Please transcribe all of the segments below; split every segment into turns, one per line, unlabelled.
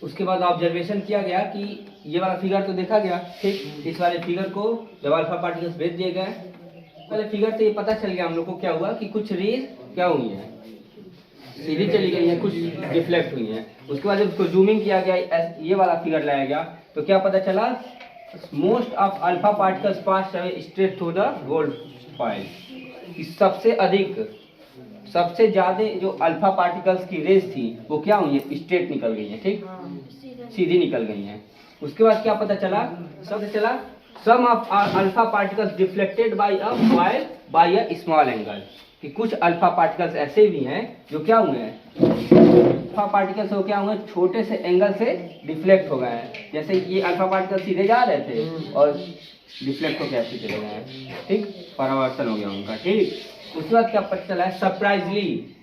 उसके बाद ऑब्जर्वेशन किया गया कि ये वाला फिगर तो देखा गया, ठीक। इस वाले फिगर को जब अल्फा पार्टिकल्स भेज दिए गए, पहले फिगर से ये पता चल गया हम लोग को क्या हुआ कि कुछ रेज क्या हुई है, सीधी चली गई है, कुछ रिफ्लेक्ट हुई है। उसके बाद जब उसको जूमिंग किया गया, ये वाला फिगर लाया गया, तो क्या पता चला, most of alpha particles pass away straight through the gold foil. सबसे ज्यादा जो अल्फा पार्टिकल्स की रेज थी वो क्या हुई है, स्ट्रेट निकल गई है, ठीक, सीधी निकल गई है। उसके बाद क्या पता चला, some of alpha particles deflected by a foil by a small angle, कि कुछ अल्फा पार्टिकल्स ऐसे भी हैं जो क्या हुए हैं, अल्फा पार्टिकल्स वो क्या हुए, छोटे से एंगल से डिफ्लेक्ट हो गए हैं। जैसे ये अल्फा पार्टिकल सीधे जा रहे थे और डिफ्लेक्ट होकर ऐसे चले गए हैं, ठीक, परावर्तन हो गया उनका, ठीक। उसके बाद क्या पता चला है, सरप्राइजली,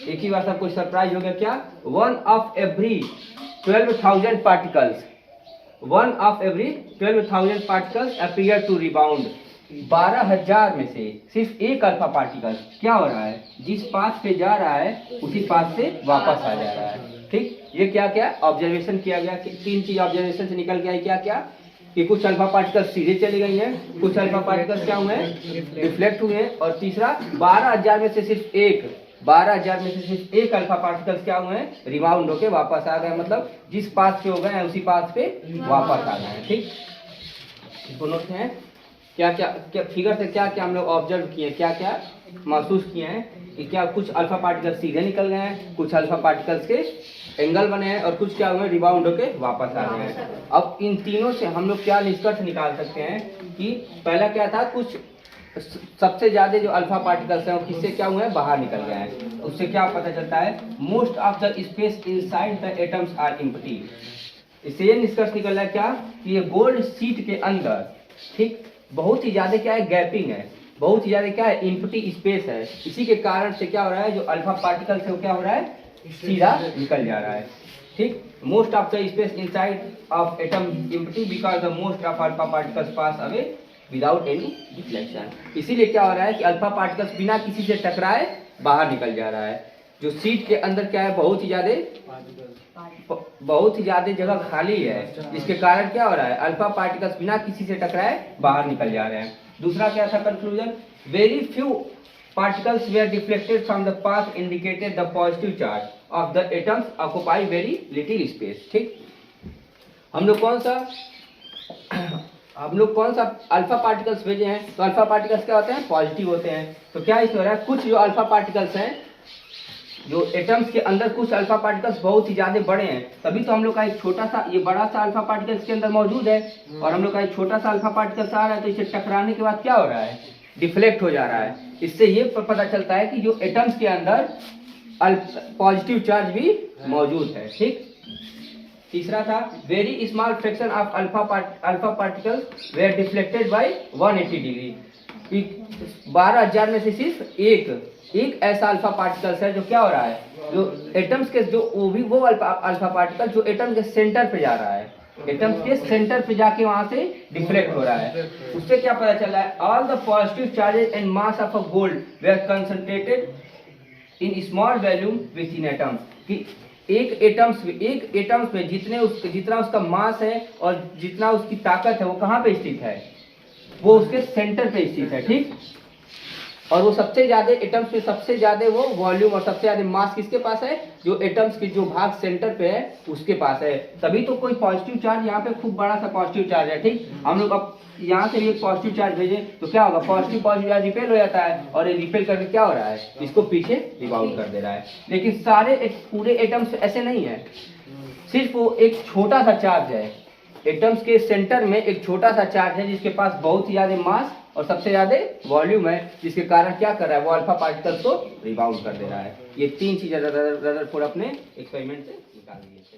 एक ही बार सबको सरप्राइज हो गया, क्या, 1 of every 12,000 particles appear to rebound। 12,000 में से सिर्फ एक अल्फा पार्टिकल क्या हो रहा है, जिस पाथ पे जा रहा है उसी पाथ से वापस आ जा रहा है, ठीक। ये क्या क्या ऑब्जर्वेशन किया गया कि 3 चीज ऑब्जर्वेशन से निकल के आई, क्या क्या, कि कुछ अल्फा पार्टिकल्स सीधे चली गई हैं, कुछ अल्फा पार्टिकल्स क्या हुए हैं, रिफ्लेक्ट हुए हैं, और तीसरा 12,000 में से सिर्फ एक अल्फा पार्टिकल्स क्या हुए हैं, रिबाउंड होके वापस आ गए, मतलब जिस पाथ पे हो गए हैं उसी पाथ पे वापस आ गए हैं, ठीक। इसको नोट हैं क्या क्या फिगर से क्या क्या हम लोग ऑब्जर्व किए, क्या क्या महसूस किए हैं कि क्या कुछ अल्फा पार्टिकल्स सीधे निकल गए हैं, कुछ अल्फा पार्टिकल्स के एंगल बने हैं, और कुछ क्या हुए, रिबाउंड होके वापस आ गए हैं। अब इन तीनों से हम लोग क्या निष्कर्ष निकाल सकते हैं कि पहला क्या था, कुछ सबसे ज्यादा जो अल्फा पार्टिकल्स हैं वो किससे क्या हुए हैं, बाहर निकल गए हैं। उससे क्या पता चलता है, most of the space inside the atoms are empty. इससे ये निष्कर्ष निकल रहा है क्या, कि ये गोल्ड शीट के अंदर, ठीक, बहुत ही ज्यादा क्या है, गैपिंग है, बहुत ही ज्यादा क्या है, एम्प्टी स्पेस है। इसी के कारण से क्या हो रहा है, जो अल्फा पार्टिकल्स है वो क्या हो रहा है, सीधा निकल जा रहा है, ठीक। Most of the space inside of atom empty because the most of alpha particles pass away without any deflection. इसीलिए क्या हो रहा है कि अल्फा पार्टिकल्स बिना किसी से टकराए बाहर निकल जा रहा है। जो सीट के अंदर क्या है, बहुत ही ज्यादा जगह खाली है, जिसके कारण क्या हो रहा है, अल्फा पार्टिकल्स बिना किसी से टकराए बाहर निकल जा रहे हैं। दूसरा क्या था conclusion, very few particles were deflected from the path indicated the positive charge of the atoms occupy very little space, ठीक। हम लोग कौन सा अल्फा पार्टिकल्स भेजे हैं, तो अल्फा पार्टिकल्स क्या होते हैं, पॉजिटिव होते हैं। तो क्या इसमें हो रहा है, कुछ जो अल्फा पार्टिकल्स हैं, जो एटम्स के अंदर कुछ अल्फा पार्टिकल्स बहुत ही ज्यादा बड़े हैं, तभी तो हम लोग का एक छोटा सा, ये बड़ा सा अल्फा पार्टिकल्स के अंदर मौजूद है, और हम लोग का एक छोटा सा अल्फा पार्टिकल्स आ रहा है, तो इसे टकराने के बाद क्या हो रहा है, डिफ्लेक्ट हो जा रहा है। इससे ये पता चलता है कि जो एटम्स के अंदर पॉजिटिव चार्ज भी मौजूद है, ठीक। तीसरा था, very small fraction of alpha particles were deflected by 180 degree. 12,000 में से सिर्फ एक ऐसा अल्फा पार्टिकल्स है जो क्या हो रहा है, जो एटम्स के वो अल्फा पार्टिकल जो एटम के सेंटर पे जा रहा है, एटम्स के सेंटर पे जाके वहां से डिफ्लेक्ट हो रहा है। उससे क्या पता चला है, all the positive charges and mass of a gold were concentrated in small volume within atoms, कि एक एटम्स में जितना उसका मास है और जितना उसकी ताकत है वो कहाँ पे स्थित है, वो उसके सेंटर पे स्थित है, ठीक। और वो सबसे ज्यादा एटम्स में सबसे ज्यादा वो वॉल्यूम और सबसे ज्यादा मास किसके पास है, जो एटम्स की जो भाग सेंटर पे है उसके पास है। तभी तो कोई पॉजिटिव चार्ज यहाँ पे खूब बड़ा सा पॉजिटिव चार्ज है, ठीक। हम लोग अब यहाँ से भी एक पॉजिटिव चार्ज भेजें तो क्या होगा, पॉजिटिव चार्ज रिपेल हो जाता है, और ये रिपेल करके क्या हो रहा है, इसको पीछे रिबाउंड कर दे रहा है। लेकिन पूरे एटम्स ऐसे नहीं है, सिर्फ वो एक छोटा सा चार्ज है, एटम्स के सेंटर में एक छोटा सा चार्ज है जिसके पास बहुत ही ज्यादा मास और सबसे ज्यादा वॉल्यूम है, जिसके कारण क्या कर रहा है, वो अल्फा पार्टिकल्स को रिबाउंड कर दे रहा है। ये 3 चीजें रदरफोर्ड अपने एक्सपेरिमेंट से निकाल दिए थे।